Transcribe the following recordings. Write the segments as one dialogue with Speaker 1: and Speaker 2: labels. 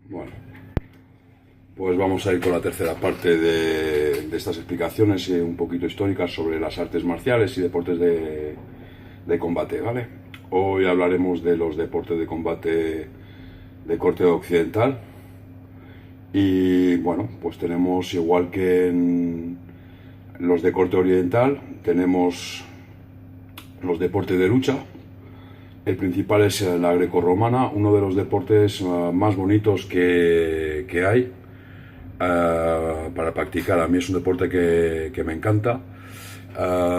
Speaker 1: Bueno, pues vamos a ir con la tercera parte de estas explicaciones un poquito históricas sobre las artes marciales y deportes de combate, ¿vale? Hoy hablaremos de los deportes de combate de corte occidental y bueno, pues tenemos, igual que en los de corte oriental, tenemos los deportes de lucha. El principal es la grecorromana, uno de los deportes más bonitos que hay para practicar. A mí es un deporte que me encanta.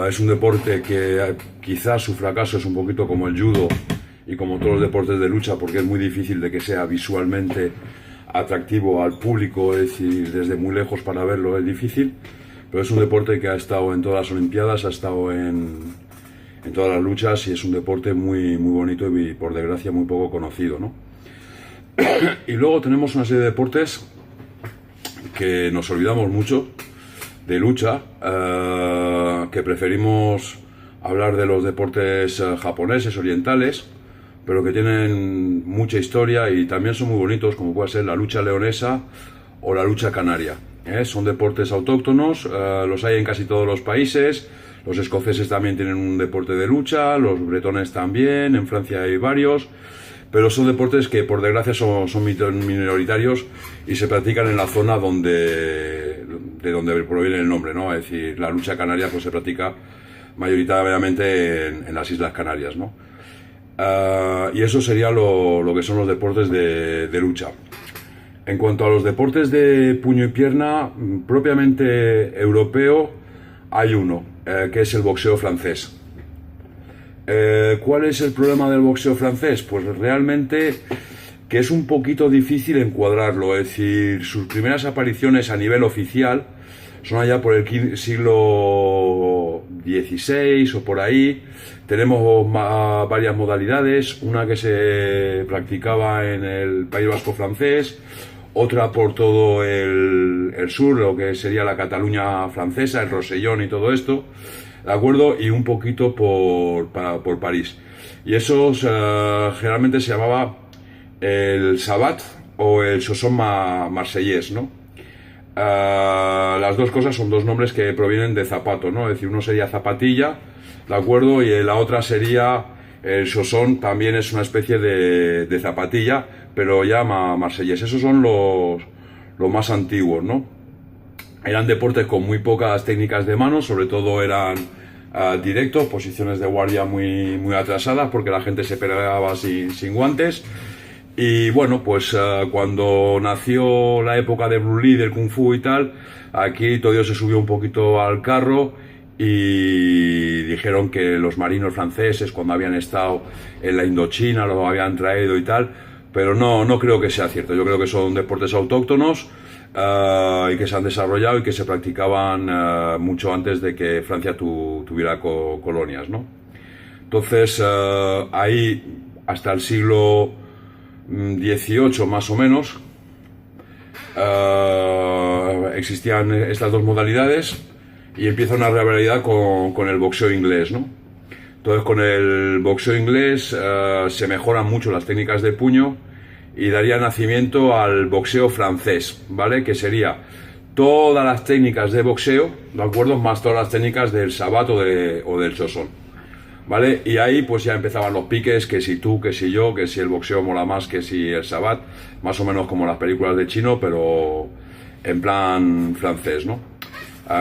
Speaker 1: Es un deporte que quizás su fracaso es un poquito como el judo y como todos los deportes de lucha, porque es muy difícil de que sea visualmente atractivo al público, es decir, desde muy lejos para verlo es difícil, pero es un deporte que ha estado en todas las Olimpiadas, ha estado en todas las luchas y es un deporte muy, muy bonito y por desgracia muy poco conocido, ¿no? Y luego tenemos una serie de deportes que nos olvidamos mucho de lucha, que preferimos hablar de los deportes japoneses, orientales, pero que tienen mucha historia y también son muy bonitos, como puede ser la lucha leonesa o la lucha canaria. Son deportes autóctonos, los hay en casi todos los países. Los escoceses también tienen un deporte de lucha, los bretones también, en Francia hay varios, pero son deportes que por desgracia son minoritarios y se practican en la zona de donde proviene el nombre, ¿no? Es decir, la lucha canaria pues se practica mayoritariamente en las Islas Canarias, ¿no? Y eso sería lo que son los deportes de lucha. En cuanto a los deportes de puño y pierna, propiamente europeo, hay uno, que es el boxeo francés. ¿Cuál es el problema del boxeo francés? Pues realmente que es un poquito difícil encuadrarlo, es decir, sus primeras apariciones a nivel oficial son allá por el siglo XVI o por ahí. Tenemos varias modalidades, una que se practicaba en el País Vasco francés, otra por todo el sur, lo que sería la Cataluña francesa, el Rosellón y todo esto, ¿de acuerdo? Y un poquito por París. Y eso generalmente se llamaba el Sabat o el Chausson marsellés, ¿no? Las dos cosas son dos nombres que provienen de zapato, ¿no? Es decir, uno sería zapatilla, ¿de acuerdo? Y la otra sería el Chausson, también es una especie de zapatilla, pero ya marsellés. Esos son los más antiguos, ¿no? Eran deportes con muy pocas técnicas de mano, sobre todo eran directos, posiciones de guardia muy, muy atrasadas, porque la gente se pegaba sin guantes. Y bueno, pues cuando nació la época de Bruce Lee, del Kung Fu y tal, aquí todo se subió un poquito al carro y dijeron que los marinos franceses, cuando habían estado en la Indochina, los habían traído y tal, pero no creo que sea cierto. Yo creo que son deportes autóctonos y que se han desarrollado y que se practicaban mucho antes de que Francia tuviera colonias, ¿no? Entonces, ahí hasta el siglo XVIII más o menos existían estas dos modalidades y empieza una rivalidad con el boxeo inglés, ¿no? Entonces, con el boxeo inglés se mejoran mucho las técnicas de puño y daría nacimiento al boxeo francés, ¿vale? Que sería todas las técnicas de boxeo, ¿de acuerdo? Más todas las técnicas del Sabat o del Chausson, ¿vale? Y ahí pues ya empezaban los piques, que si tú, que si yo, que si el boxeo mola más, que si el Sabat, más o menos como las películas de chino, pero en plan francés, ¿no?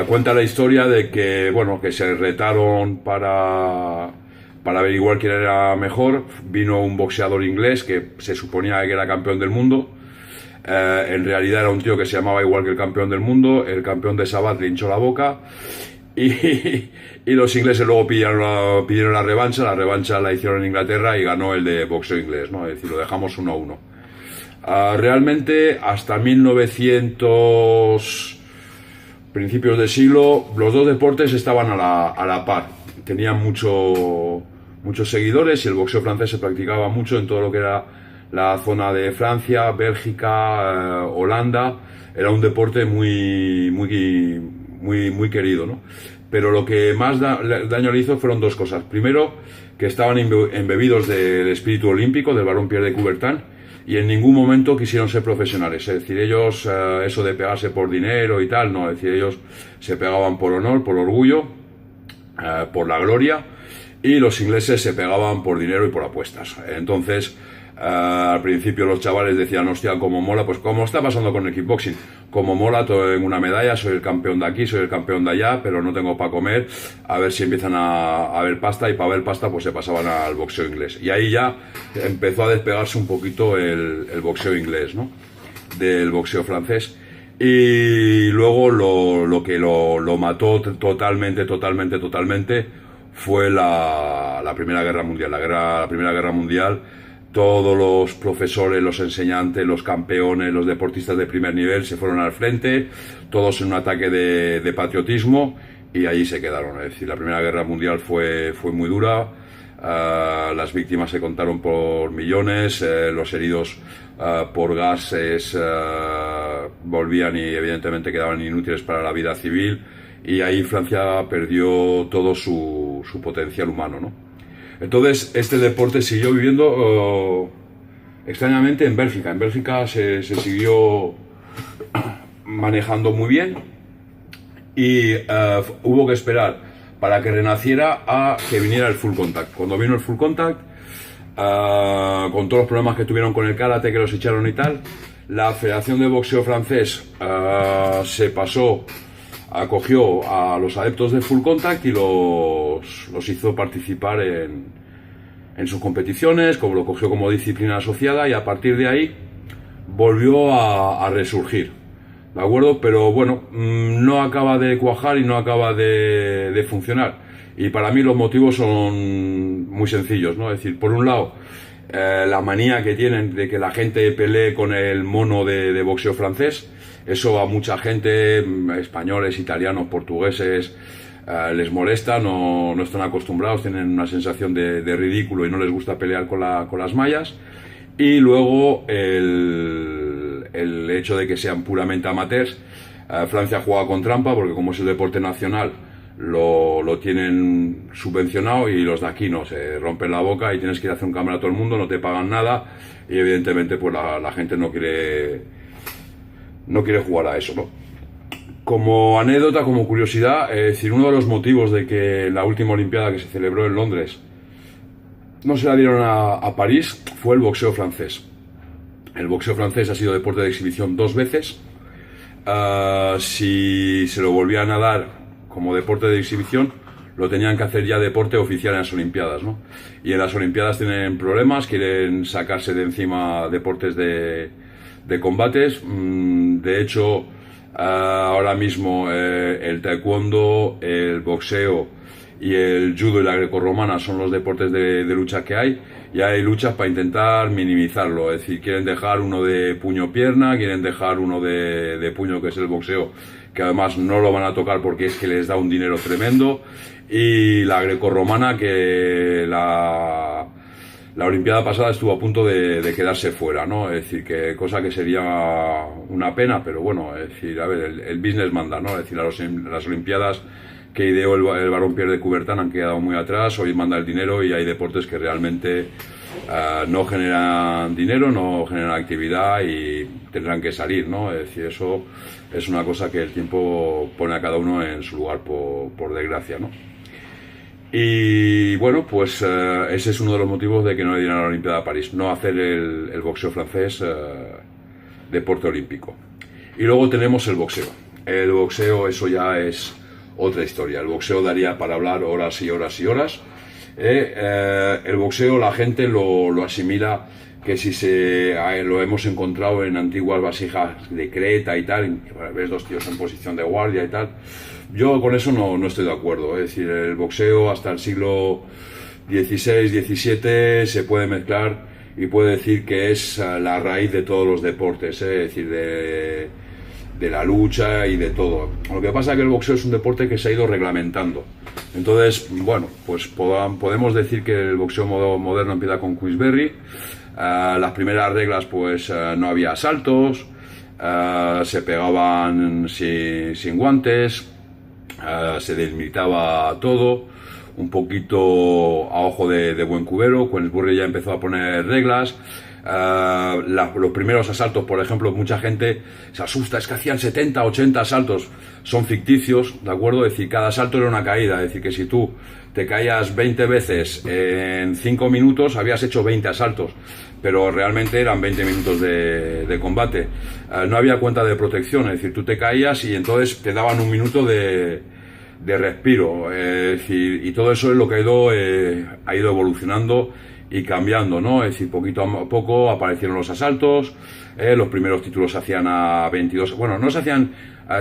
Speaker 1: Cuenta la historia de que, bueno, que se retaron para averiguar quién era mejor. Vino un boxeador inglés que se suponía que era campeón del mundo. En realidad era un tío que se llamaba igual que el campeón del mundo. El campeón de Sabat le hinchó la boca y los ingleses luego pidieron la revancha. La revancha la hicieron en Inglaterra y ganó el de boxeo inglés, ¿no? Es decir, lo dejamos 1-1. Realmente hasta 1900... principios de siglo, los dos deportes estaban a la par. Tenían muchos seguidores y el boxeo francés se practicaba mucho en todo lo que era la zona de Francia, Bélgica, Holanda. Era un deporte muy querido, ¿no? Pero lo que más daño le hizo fueron dos cosas. Primero, que estaban embebidos del espíritu olímpico del barón Pierre de Coubertin y en ningún momento quisieron ser profesionales. Es decir, ellos, eso de pegarse por dinero y tal, no, es decir, ellos se pegaban por honor, por orgullo, por la gloria, y los ingleses se pegaban por dinero y por apuestas. Entonces, al principio los chavales decían, hostia, como mola, pues como está pasando con el kickboxing, como mola, tengo una medalla, soy el campeón de aquí, soy el campeón de allá, pero no tengo para comer, a ver si empiezan a ver pasta, y para ver pasta pues se pasaban al boxeo inglés. Y ahí ya empezó a despegarse un poquito el boxeo inglés, ¿no?, del boxeo francés. Y luego lo que lo mató totalmente fue la Primera Guerra Mundial. La Primera Guerra Mundial, todos los profesores, los enseñantes, los campeones, los deportistas de primer nivel se fueron al frente, todos en un ataque de patriotismo, y allí se quedaron. Es decir, la Primera Guerra Mundial fue muy dura, las víctimas se contaron por millones, los heridos por gases volvían y evidentemente quedaban inútiles para la vida civil, y ahí Francia perdió todo su potencial humano, ¿no? Entonces, este deporte siguió viviendo extrañamente en Bélgica. En Bélgica se siguió manejando muy bien, y hubo que esperar para que renaciera a que viniera el full contact. Cuando vino el full contact, con todos los problemas que tuvieron con el karate, que los echaron y tal, la Federación de Boxeo francés acogió a los adeptos de full contact y los hizo participar en sus competiciones, como lo cogió como disciplina asociada, y a partir de ahí volvió a resurgir, ¿de acuerdo? Pero bueno, no acaba de cuajar y no acaba de funcionar, y para mí los motivos son muy sencillos, ¿no? Es decir, por un lado, la manía que tienen de que la gente pelee con el mono de boxeo francés. Eso a mucha gente, españoles, italianos, portugueses, les molesta, no están acostumbrados, tienen una sensación de ridículo y no les gusta pelear con las mallas. Y luego el hecho de que sean puramente amateurs. Francia juega con trampa porque, como es el deporte nacional, lo tienen subvencionado, y los de aquí no, se rompen la boca y tienes que ir a hacer un cámara a todo el mundo, no te pagan nada, y evidentemente pues la gente no quiere jugar a eso, ¿no? Como anécdota, como curiosidad, es decir, uno de los motivos de que la última Olimpiada que se celebró en Londres no se la dieron a París fue el boxeo francés. El boxeo francés ha sido deporte de exhibición 2 veces. Si se lo volvían a dar como deporte de exhibición, lo tenían que hacer ya deporte oficial en las Olimpiadas, ¿no? Y en las Olimpiadas tienen problemas, quieren sacarse de encima deportes de combates. De hecho, ahora mismo el taekwondo, el boxeo y el judo y la grecorromana son los deportes de lucha que hay, y hay luchas para intentar minimizarlo. Es decir, quieren dejar uno de puño-pierna, quieren dejar uno de puño, que es el boxeo, que además no lo van a tocar porque es que les da un dinero tremendo, y la grecorromana, que la Olimpiada pasada estuvo a punto de quedarse fuera, ¿no? Es decir, que cosa que sería una pena, pero bueno, es decir, a ver, el business manda, ¿no? Es decir, las Olimpiadas que ideó el barón Pierre de Coubertin han quedado muy atrás, hoy manda el dinero, y hay deportes que realmente no generan dinero, no generan actividad, y tendrán que salir, ¿no? Es decir, eso es una cosa que el tiempo pone a cada uno en su lugar, por desgracia, ¿no? Y bueno, pues ese es uno de los motivos de que no le dieran a la Olimpiada de París, no hacer el boxeo francés deporte olímpico. Y luego tenemos el boxeo. El boxeo, eso ya es otra historia. El boxeo daría para hablar horas y horas y horas. El boxeo, la gente lo asimila, que si lo hemos encontrado en antiguas vasijas de Creta y tal, ves 2 tíos en posición de guardia y tal. Yo con eso no estoy de acuerdo. Es decir, el boxeo hasta el siglo XVI, XVII se puede mezclar y puede decir que es la raíz de todos los deportes, es decir, de la lucha y de todo. Lo que pasa es que el boxeo es un deporte que se ha ido reglamentando. Entonces, bueno, pues podemos decir que el boxeo moderno empieza con Queensberry. Las primeras reglas, pues no había asaltos, se pegaban sin guantes, se desmilitaba todo, un poquito a ojo de buen cubero. Queensberry ya empezó a poner reglas. Los primeros asaltos, por ejemplo, mucha gente se asusta, es que hacían 70, 80 asaltos, son ficticios, ¿de acuerdo? Es decir, cada asalto era una caída, es decir, que si tú te caías 20 veces en 5 minutos, habías hecho 20 asaltos, pero realmente eran 20 minutos de combate. No había cuenta de protección, es decir, tú te caías y entonces te daban un minuto de respiro, es decir, y todo eso es lo que ha ido evolucionando y cambiando, ¿no? Es decir, poquito a poco aparecieron los asaltos, los primeros títulos se hacían a 22, bueno, no se hacían,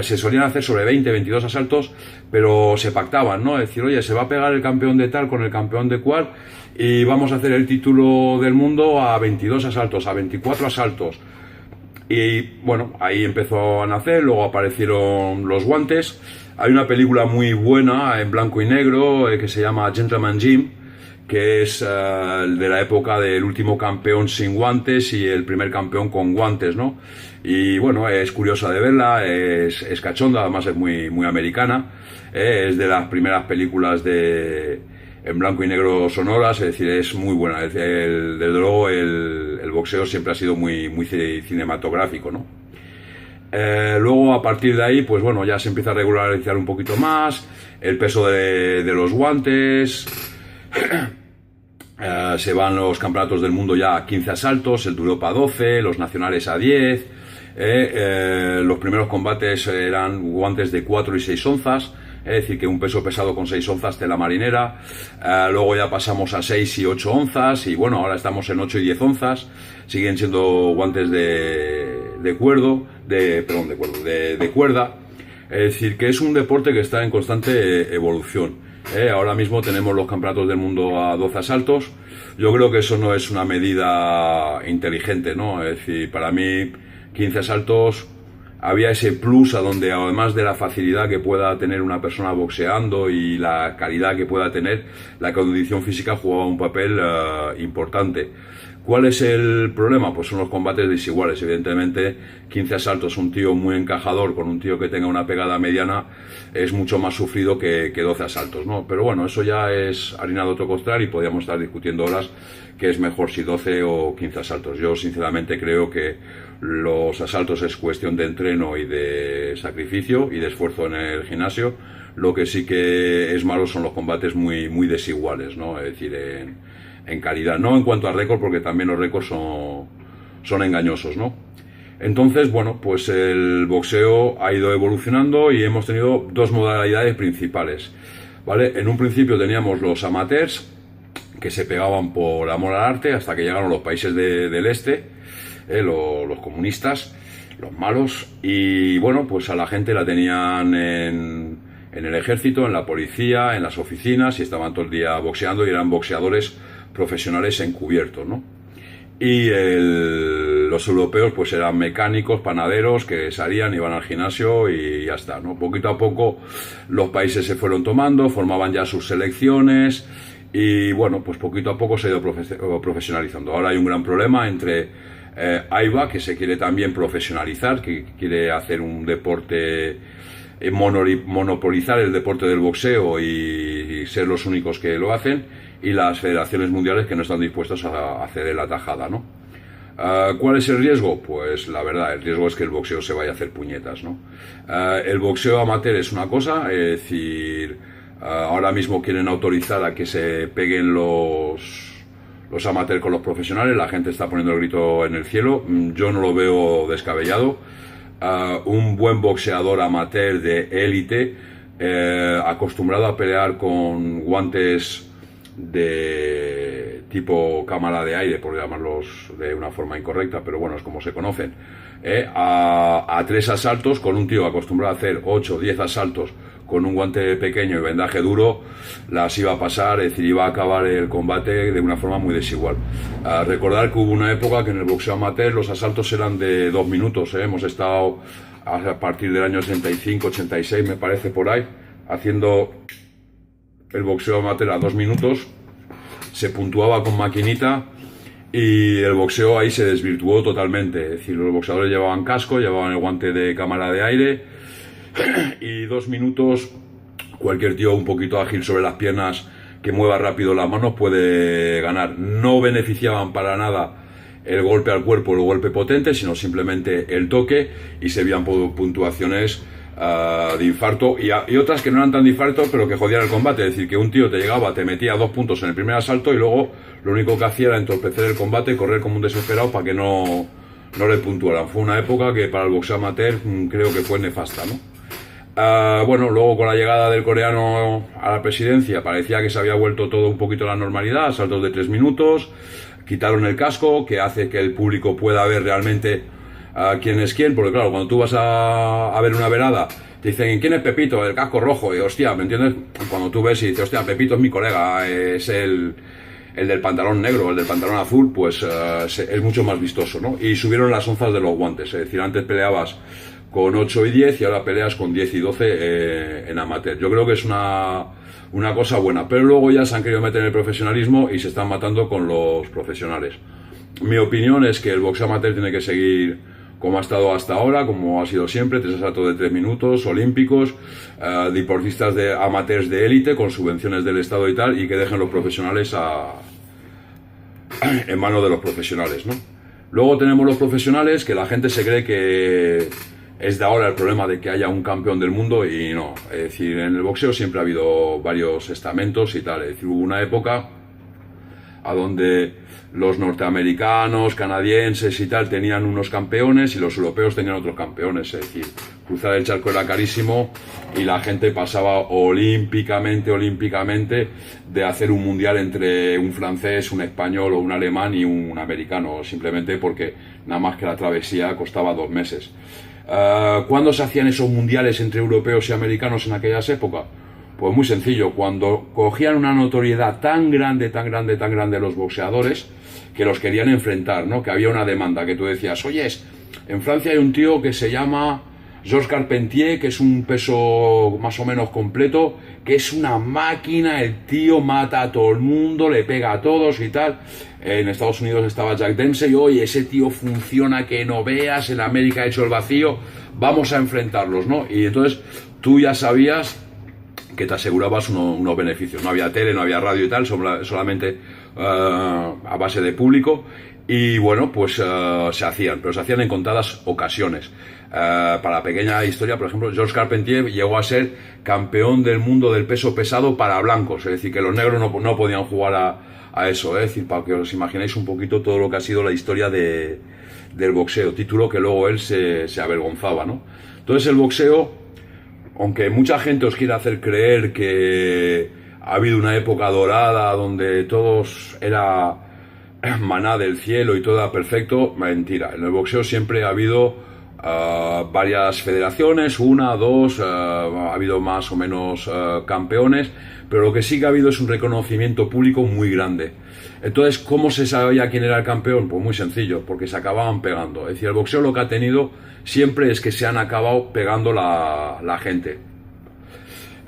Speaker 1: se solían hacer sobre 20, 22 asaltos, pero se pactaban, ¿no? Es decir, oye, se va a pegar el campeón de tal con el campeón de cual y vamos a hacer el título del mundo a 22 asaltos, a 24 asaltos. Y bueno, ahí empezó a nacer, luego aparecieron los guantes. Hay una película muy buena en blanco y negro que se llama Gentleman Jim, que es de la época del último campeón sin guantes y el primer campeón con guantes, ¿no? Y bueno, es curiosa de verla, es cachonda, además es muy americana, es de las primeras películas en blanco y negro sonoras, es decir, es muy buena. Desde luego el boxeo siempre ha sido muy cinematográfico, ¿no? Luego a partir de ahí, pues bueno, ya se empieza a regularizar un poquito más el peso de los guantes. Se van los campeonatos del mundo ya a 15 asaltos, el de Europa a 12, los nacionales a 10. Los primeros combates eran guantes de 4 y 6 onzas, es decir, que un peso pesado con 6 onzas tela marinera. Luego ya pasamos a 6 y 8 onzas y bueno, ahora estamos en 8 y 10 onzas. Siguen siendo guantes de cuerda. Es decir, que es un deporte que está en constante evolución. Ahora mismo tenemos los campeonatos del mundo a 12 asaltos. Yo creo que eso no es una medida inteligente, ¿no? Es decir, para mí 15 asaltos había ese plus a donde, además de la facilidad que pueda tener una persona boxeando y la calidad que pueda tener, la condición física jugaba un papel importante. ¿Cuál es el problema? Pues son los combates desiguales. Evidentemente, 15 asaltos, un tío muy encajador con un tío que tenga una pegada mediana es mucho más sufrido que 12 asaltos, ¿no? Pero bueno, eso ya es harina de otro costal y podríamos estar discutiendo horas qué es mejor, si 12 o 15 asaltos. Yo sinceramente creo que los asaltos es cuestión de entreno y de sacrificio y de esfuerzo en el gimnasio. Lo que sí que es malo son los combates muy desiguales, ¿no? Es decir, en calidad, no en cuanto a récord, porque también los récords son engañosos, ¿no? Entonces, bueno, pues el boxeo ha ido evolucionando y hemos tenido dos modalidades principales, ¿vale? En un principio teníamos los amateurs, que se pegaban por amor al arte, hasta que llegaron los países del este, los comunistas, los malos, y bueno, pues a la gente la tenían en el ejército, en la policía, en las oficinas, y estaban todo el día boxeando y eran boxeadores profesionales encubiertos, ¿no? Y los europeos pues eran mecánicos, panaderos que salían, iban al gimnasio y ya está, ¿no? Poquito a poco los países se fueron tomando, formaban ya sus selecciones y bueno, pues poquito a poco se ha ido profesionalizando. Ahora hay un gran problema entre AIBA, que se quiere también profesionalizar, que quiere hacer un deporte, monopolizar el deporte del boxeo y ser los únicos que lo hacen, y las federaciones mundiales que no están dispuestas a ceder la tajada, ¿no? ¿Cuál es el riesgo? Pues la verdad, el riesgo es que el boxeo se vaya a hacer puñetas, ¿no? El boxeo amateur es una cosa, es decir, ahora mismo quieren autorizar a que se peguen los amateurs con los profesionales, la gente está poniendo el grito en el cielo, yo no lo veo descabellado. Un buen boxeador amateur de élite, acostumbrado a pelear con guantes de tipo cámara de aire, por llamarlos de una forma incorrecta, pero bueno, es como se conocen, a 3 asaltos con un tío acostumbrado a hacer 8 o 10 asaltos con un guante pequeño y vendaje duro, las iba a pasar, es decir, iba a acabar el combate de una forma muy desigual. Recordar que hubo una época que en el boxeo amateur los asaltos eran de 2 minutos, hemos estado a partir del año 85, 86 me parece, por ahí, haciendo el boxeo amateur a 2 minutos, se puntuaba con maquinita y el boxeo ahí se desvirtuó totalmente. Es decir, los boxeadores llevaban casco, llevaban el guante de cámara de aire y 2 minutos, cualquier tío un poquito ágil sobre las piernas que mueva rápido las manos puede ganar. No beneficiaban para nada el golpe al cuerpo, el golpe potente, sino simplemente el toque, y se veían puntuaciones de infarto y otras que no eran tan de infarto, pero que jodían el combate. Es decir, que un tío te llegaba, te metía 2 puntos en el primer asalto y luego lo único que hacía era entorpecer el combate y correr como un desesperado para que no le puntuaran. Fue una época que para el boxeo amateur creo que fue nefasta, ¿no? Bueno, luego con la llegada del coreano a la presidencia parecía que se había vuelto todo un poquito a la normalidad, asaltos de 3 minutos, quitaron el casco, que hace que el público pueda ver realmente quién es quién, porque claro, cuando tú vas a ver una velada, te dicen, ¿quién es Pepito? El casco rojo, y hostia, ¿me entiendes? Cuando tú ves y dices, hostia, Pepito es mi colega, es el del pantalón negro, el del pantalón azul, pues es mucho más vistoso, ¿no? Y subieron las onzas de los guantes, es decir, antes peleabas con 8 y 10 y ahora peleas con 10 y 12 en amateur. Yo creo que es una cosa buena, pero luego ya se han querido meter en el profesionalismo y se están matando con los profesionales. Mi opinión es que el boxeo amateur tiene que seguir como ha estado hasta ahora, como ha sido siempre, 3 asaltos de 3 minutos, olímpicos, deportistas de amateurs de élite con subvenciones del Estado y tal, y que dejen los profesionales en manos de los profesionales, ¿no? Luego tenemos los profesionales, que la gente se cree que es de ahora el problema de que haya un campeón del mundo, y no. Es decir, en el boxeo siempre ha habido varios estamentos y tal. Es decir, hubo una época a donde los norteamericanos, canadienses y tal tenían unos campeones y los europeos tenían otros campeones. Es decir, cruzar el charco era carísimo y la gente pasaba olímpicamente de hacer un mundial entre un francés, un español o un alemán y un americano, simplemente porque nada más que la travesía costaba 2 meses. ¿Cuándo se hacían esos mundiales entre europeos y americanos en aquellas épocas? Pues muy sencillo, cuando cogían una notoriedad tan grande los boxeadores, que los querían enfrentar, ¿no? Que había una demanda, que tú decías, oyes, en Francia hay un tío que se llama Georges Carpentier, que es un peso más o menos completo, que es una máquina, el tío mata a todo el mundo, le pega a todos y tal. En Estados Unidos estaba Jack Dempsey, oye, ese tío funciona que no veas, en América ha hecho el vacío, vamos a enfrentarlos, ¿no? Y entonces tú ya sabías que te asegurabas unos beneficios. No había tele, no había radio y tal, solamente a base de público. Y bueno, pues se hacían, pero se hacían en contadas ocasiones. Para la pequeña historia, por ejemplo, Georges Carpentier llegó a ser campeón del mundo del peso pesado para blancos, es decir, que los negros no podían jugar a eso, es decir, para que os imaginéis un poquito todo lo que ha sido la historia del boxeo, título que luego él se avergonzaba, ¿no? Entonces el boxeo, aunque mucha gente os quiera hacer creer que ha habido una época dorada donde todos era maná del cielo y todo era perfecto, mentira. En el boxeo siempre ha habido varias federaciones, 1, 2, ha habido más o menos campeones, pero lo que sí que ha habido es un reconocimiento público muy grande. Entonces, ¿cómo se sabía quién era el campeón? Pues muy sencillo, porque se acababan pegando. Es decir, el boxeo lo que ha tenido siempre es que se han acabado pegando la gente.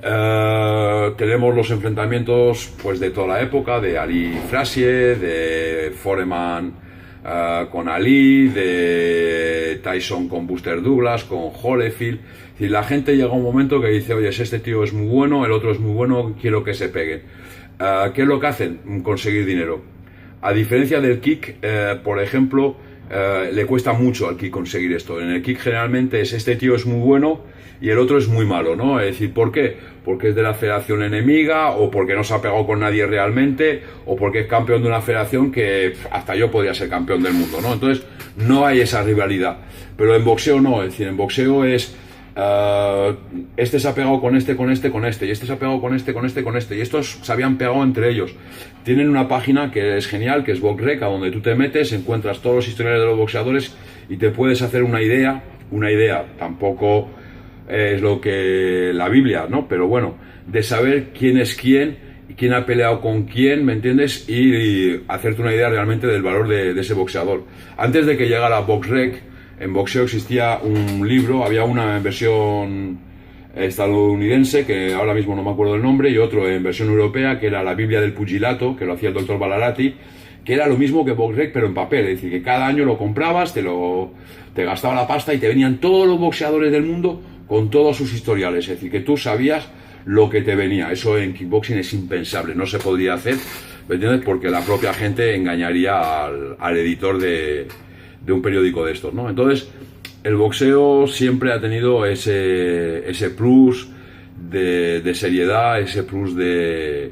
Speaker 1: Tenemos los enfrentamientos pues de toda la época, de Ali Frazier, de Foreman con Ali, de Tyson con Buster Douglas, con Holyfield. Es decir, la gente llega a un momento que dice, oye, este tío es muy bueno, el otro es muy bueno, quiero que se peguen. ¿Qué es lo que hacen? Conseguir dinero. A diferencia del kick, por ejemplo, le cuesta mucho al kick conseguir esto. En el kick generalmente es este tío es muy bueno y el otro es muy malo, ¿no? Es decir, ¿por qué? Porque es de la federación enemiga, o porque no se ha pegado con nadie realmente, o porque es campeón de una federación que hasta yo podría ser campeón del mundo, ¿no? Entonces no hay esa rivalidad. Pero en boxeo no, es decir, en boxeo es este se ha pegado con este, y este se ha pegado con este, y estos se habían pegado entre ellos. Tienen una página que es genial, que es BoxRec, a donde tú te metes, encuentras todos los historiales de los boxeadores y te puedes hacer una idea, tampoco es lo que la Biblia, ¿no? Pero bueno, de saber quién es quién y quién ha peleado con quién, ¿me entiendes? Y hacerte una idea realmente del valor de ese boxeador. Antes de que llegara BoxRec, en boxeo existía un libro, había una en versión estadounidense, que ahora mismo no me acuerdo el nombre, y otro en versión europea, que era la Biblia del Pugilato, que lo hacía el doctor Balarati, que era lo mismo que BoxRec, pero en papel. Es decir, que cada año lo comprabas, te gastaba la pasta y te venían todos los boxeadores del mundo con todos sus historiales. Es decir, que tú sabías lo que te venía. Eso en kickboxing es impensable, no se podría hacer. ¿me entiendes? Porque la propia gente engañaría al editor de un periódico de estos, ¿no? Entonces, el boxeo siempre ha tenido ese plus de seriedad, ese plus que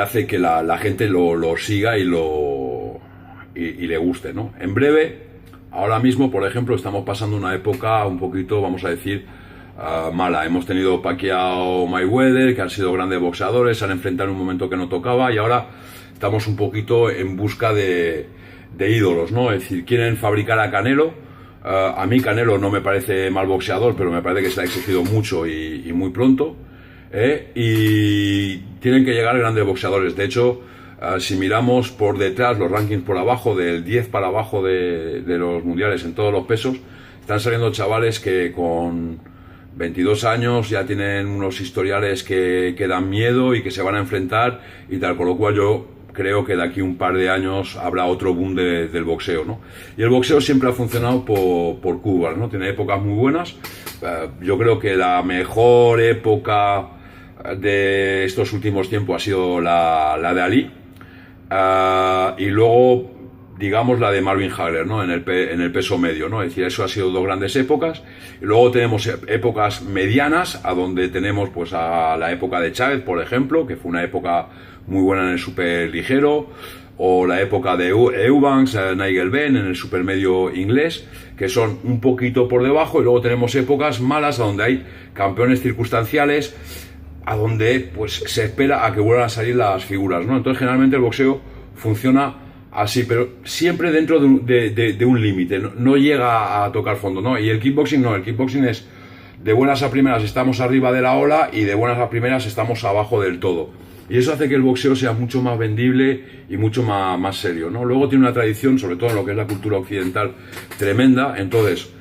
Speaker 1: hace que la gente lo siga y le guste, ¿no? En breve, ahora mismo, por ejemplo, estamos pasando una época un poquito, vamos a decir, mala. Hemos tenido Pacquiao, Mayweather, que han sido grandes boxeadores, se han enfrentado en un momento que no tocaba, y ahora estamos un poquito en busca de ídolos, ¿no? Es decir, quieren fabricar a Canelo. A mí Canelo no me parece mal boxeador, pero me parece que se ha exigido mucho y muy pronto. Y tienen que llegar grandes boxeadores. De hecho, si miramos por detrás los rankings por abajo, del 10 para abajo de los mundiales en todos los pesos, están saliendo chavales que con 22 años ya tienen unos historiales que dan miedo y que se van a enfrentar y tal, con lo cual yo creo que de aquí un par de años habrá otro boom del boxeo, ¿no? Y el boxeo siempre ha funcionado por curvas, ¿no? Tiene épocas muy buenas. Yo creo que la mejor época de estos últimos tiempos ha sido la de Ali, y luego, digamos, la de Marvin Hagler, ¿no? En el peso medio, ¿no? Es decir, eso ha sido dos grandes épocas. Y luego tenemos épocas medianas, a donde tenemos pues a la época de Chávez, por ejemplo, que fue una época muy buena en el superligero, o la época de Eubanks, Nigel Benn en el supermedio inglés, que son un poquito por debajo. Y luego tenemos épocas malas, a donde hay campeones circunstanciales, a donde pues se espera a que vuelvan a salir las figuras, ¿no? Entonces, generalmente el boxeo funciona así, pero siempre dentro de un límite, no llega a tocar fondo, ¿no? Y el kickboxing no, el kickboxing es de buenas a primeras estamos arriba de la ola y de buenas a primeras estamos abajo del todo. Y eso hace que el boxeo sea mucho más vendible y mucho más serio, ¿no? Luego tiene una tradición, sobre todo en lo que es la cultura occidental, tremenda. Entonces,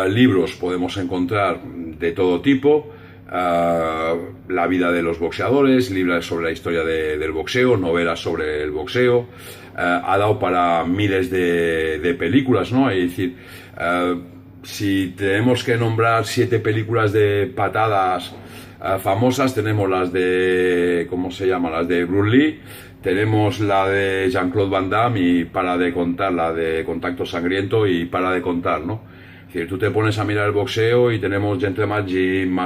Speaker 1: libros podemos encontrar de todo tipo. La vida de los boxeadores, libros sobre la historia del boxeo, novelas sobre el boxeo. Ha dado para miles de películas, ¿no? Es decir, si tenemos que nombrar 7 películas de patadas famosas, tenemos las de, ¿cómo se llama? Las de Bruce Lee, tenemos la de Jean-Claude Van Damme, y para de contar, la de Contacto Sangriento, y para de contar, ¿no? Es decir, tú te pones a mirar el boxeo y tenemos Gentleman Jim,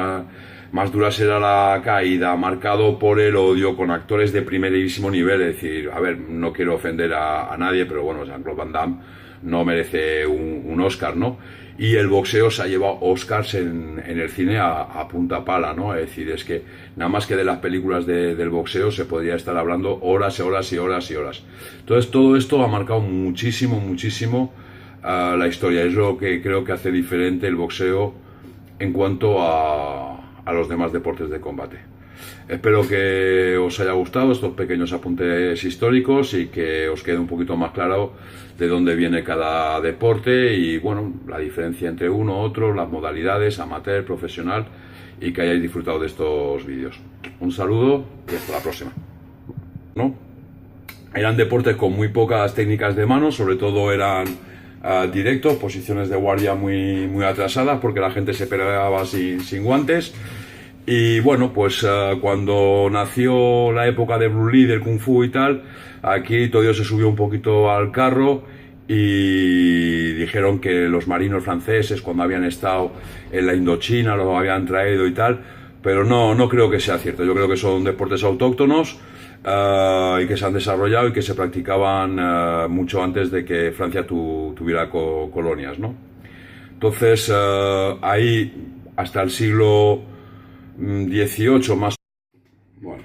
Speaker 1: más dura será la caída, Marcado por el odio, con actores de primerísimo nivel. Es decir, a ver, no quiero ofender a nadie, pero bueno, Jean-Claude Van Damme no merece un Oscar, ¿no? Y el boxeo se ha llevado Oscars en el cine a punta pala, ¿no? Es decir, es que nada más que de las películas del boxeo se podría estar hablando horas y horas y horas y horas. Entonces, todo esto ha marcado muchísimo la historia. Es lo que creo que hace diferente el boxeo en cuanto a los demás deportes de combate. Espero que os haya gustado estos pequeños apuntes históricos y que os quede un poquito más claro de dónde viene cada deporte y, bueno, la diferencia entre uno, otro, las modalidades, amateur, profesional, y que hayáis disfrutado de estos vídeos. Un saludo y hasta la próxima. ¿No? Eran deportes con muy pocas técnicas de mano, sobre todo eran directos, posiciones de guardia muy atrasadas, porque la gente se pegaba sin guantes. Y bueno, pues cuando nació la época de Bruce Lee, del Kung Fu y tal, aquí todo se subió un poquito al carro y dijeron que los marinos franceses, cuando habían estado en la Indochina, los habían traído y tal, pero no creo que sea cierto. Yo creo que son deportes autóctonos y que se han desarrollado y que se practicaban mucho antes de que Francia tuviera colonias, ¿no? Entonces, ahí hasta el siglo 18 más. Bueno,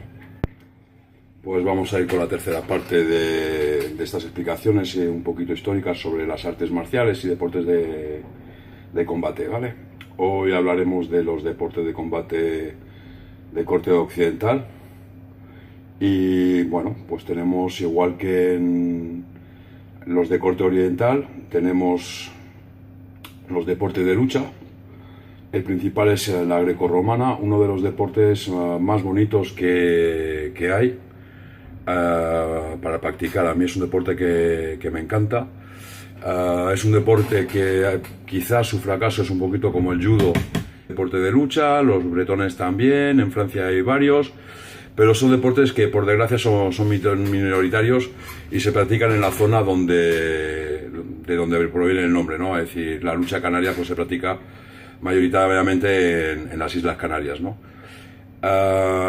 Speaker 1: pues vamos a ir con la tercera parte de estas explicaciones un poquito históricas sobre las artes marciales y deportes de combate, ¿vale? Hoy hablaremos de los deportes de combate de corte occidental y, bueno, pues tenemos, igual que en los de corte oriental, tenemos los deportes de lucha. El principal es la grecorromana, uno de los deportes más bonitos que hay para practicar. A mí es un deporte que me encanta. Es un deporte que quizás su fracaso es un poquito como el judo, deporte de lucha, los bretones también, en Francia hay varios, pero son deportes que por desgracia son minoritarios y se practican en la zona de donde proviene el nombre, ¿no? Es decir, la lucha canaria pues se practica mayoritariamente en las Islas Canarias, ¿no?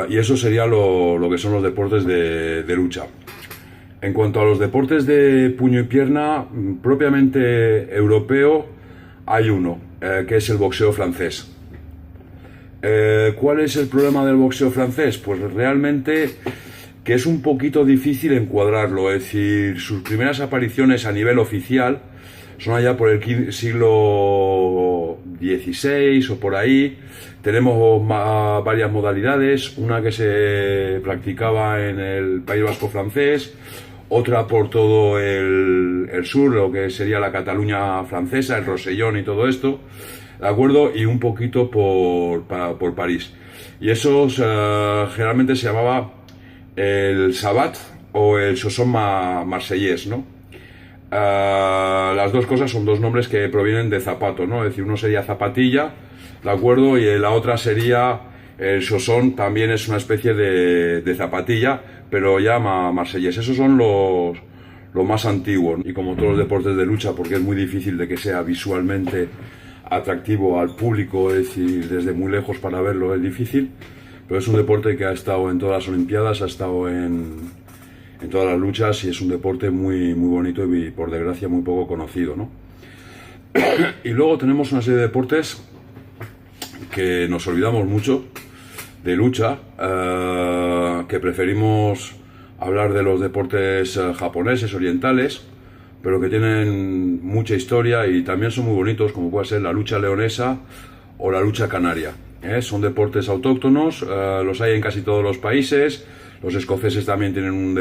Speaker 1: Y eso sería lo que son los deportes de lucha. En cuanto a los deportes de puño y pierna, propiamente europeo, hay uno, que es el boxeo francés. ¿Cuál es el problema del boxeo francés? Pues realmente que es un poquito difícil encuadrarlo, es decir, sus primeras apariciones a nivel oficial son allá por el siglo XVI o por ahí. Tenemos varias modalidades, una que se practicaba en el País Vasco francés, otra por todo el sur, lo que sería la Cataluña francesa, el Rosellón y todo esto, ¿de acuerdo? Y un poquito por París. Y eso generalmente se llamaba el Sabat o el Chausson marsellés, ¿no? Las dos cosas son dos nombres que provienen de zapato, ¿no? Es decir, uno sería zapatilla, ¿de acuerdo? Y la otra sería el Chausson, también es una especie de zapatilla, pero ya marsellés. Esos son los más antiguos. Y como todos los deportes de lucha, porque es muy difícil de que sea visualmente atractivo al público, es decir, desde muy lejos para verlo es difícil, pero es un deporte que ha estado en todas las Olimpiadas, ha estado en todas las luchas y es un deporte muy bonito y por desgracia muy poco conocido, ¿no? Y luego tenemos una serie de deportes que nos olvidamos mucho de lucha, que preferimos hablar de los deportes japoneses, orientales, pero que tienen mucha historia y también son muy bonitos, como puede ser la lucha leonesa o la lucha canaria. Son deportes autóctonos, los hay en casi todos los países. Los escoceses también tienen un